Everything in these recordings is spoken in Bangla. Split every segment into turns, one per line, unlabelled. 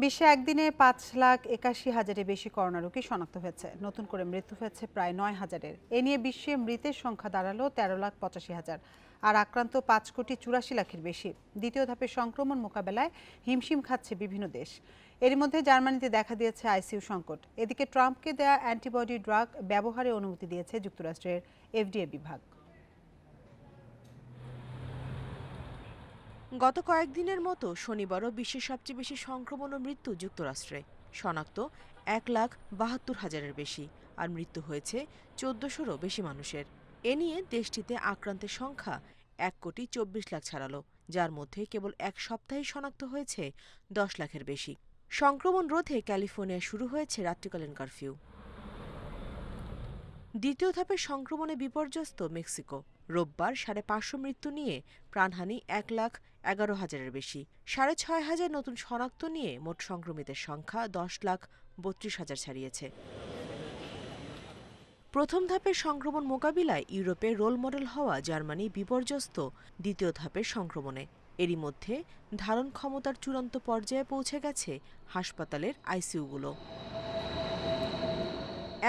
বিশ্বে একদিনে 5,81,000-এর বেশি করোনা রোগী শনাক্ত হয়েছে। নতুন করে মৃত্যু হয়েছে প্রায় 9,000-এর। এ নিয়ে বিশ্বে মৃতের সংখ্যা দাঁড়ালো 13,85,000 আর আক্রান্ত 5,84,00,000-এর বেশি। দ্বিতীয় ধাপের সংক্রমণ মোকাবেলায় হিমশিম খাচ্ছে বিভিন্ন দেশ। এর মধ্যে জার্মানিতে দেখা দিয়েছে আইসিইউ সংকট। এদিকে ট্রাম্পকে দেয়া অ্যান্টিবডি ড্রাগ ব্যবহারের অনুমতি দিয়েছে যুক্তরাষ্ট্রের এফডিএ বিভাগ।
গত কয়েকদিনের মতো শনিবারও বিশ্বের সবচেয়ে বেশি সংক্রমণ ও মৃত্যু যুক্তরাষ্ট্রে। শনাক্ত 1,72,000-এর বেশি, আর মৃত্যু হয়েছে 1,400-রও বেশি মানুষের। এ নিয়ে দেশটিতে আক্রান্তের সংখ্যা 1,24,00,000 ছাড়ালো, যার মধ্যে কেবল এক সপ্তাহেই শনাক্ত হয়েছে 10 লাখের বেশি। সংক্রমণ রোধে ক্যালিফোর্নিয়ায় শুরু হয়েছে রাত্রিকালীন কারফিউ। দ্বিতীয় ধাপের সংক্রমণে বিপর্যস্ত মেক্সিকো। রোববার 550 মৃত্যু নিয়ে প্রাণহানি 1,11,000-এর বেশি। 6,500 নতুন শনাক্ত নিয়ে মোট সংক্রমিতের সংখ্যা 10,32,000 ছাড়িয়েছে। প্রথম ধাপের সংক্রমণ মোকাবিলায় ইউরোপে রোল মডেল হওয়া জার্মানি বিপর্যস্ত দ্বিতীয় ধাপের সংক্রমণে। এরই মধ্যে ধারণ ক্ষমতার চূড়ান্ত পর্যায়ে পৌঁছে গেছে হাসপাতালের আইসিইউগুলো।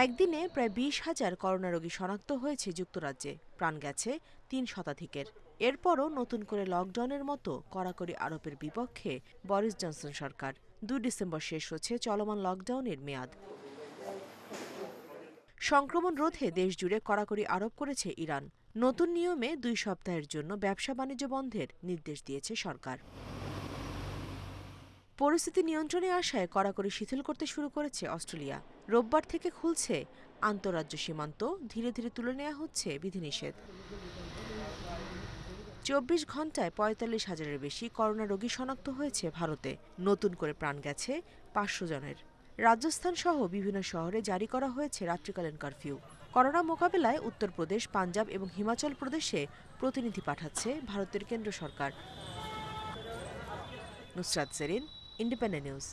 একদিনে প্রায় 20,000 করোনা রোগী শনাক্ত হয়েছে যুক্তরাজ্যে, প্রাণ গেছে 3 শতাধিকের। এরপরও নতুন করে লকডাউনের মতো কড়াকড়ি আরোপের বিপক্ষে বরিস জনসন সরকার। 2 ডিসেম্বর শেষ হচ্ছে চলমান লকডাউনের মেয়াদ। সংক্রমণ রোধে দেশজুড়ে কড়াকড়ি আরোপ করেছে ইরান। নতুন নিয়মে 2 সপ্তাহের জন্য ব্যবসা বাণিজ্য বন্ধের নির্দেশ দিয়েছে সরকার। পরিস্থিতি নিয়ন্ত্রণে আসায় কড়াকড়ি শিথিল করতে শুরু করেছে অস্ট্রেলিয়া। রোববার থেকে খুলছে আন্তঃরাজ্য সীমান্ত, ধীরে ধীরে তুলে নেওয়া হচ্ছে বিধিনিষেধ। 24 ঘন্টায় 45,000-এর বেশি করোনা রোগী শনাক্ত হয়েছে ভারতে। নতুন করে প্রাণ গেছে 500 জনের। রাজস্থান সহ বিভিন্ন শহরে জারি করা হয়েছে রাত্রিকালীন কারফিউ। করোনা মোকাবেলায় উত্তরপ্রদেশ, পাঞ্জাব এবং হিমাচল প্রদেশে প্রতিনিধি পাঠাচ্ছে ভারতের কেন্দ্র সরকার। Nusrat Jerin, Independent news.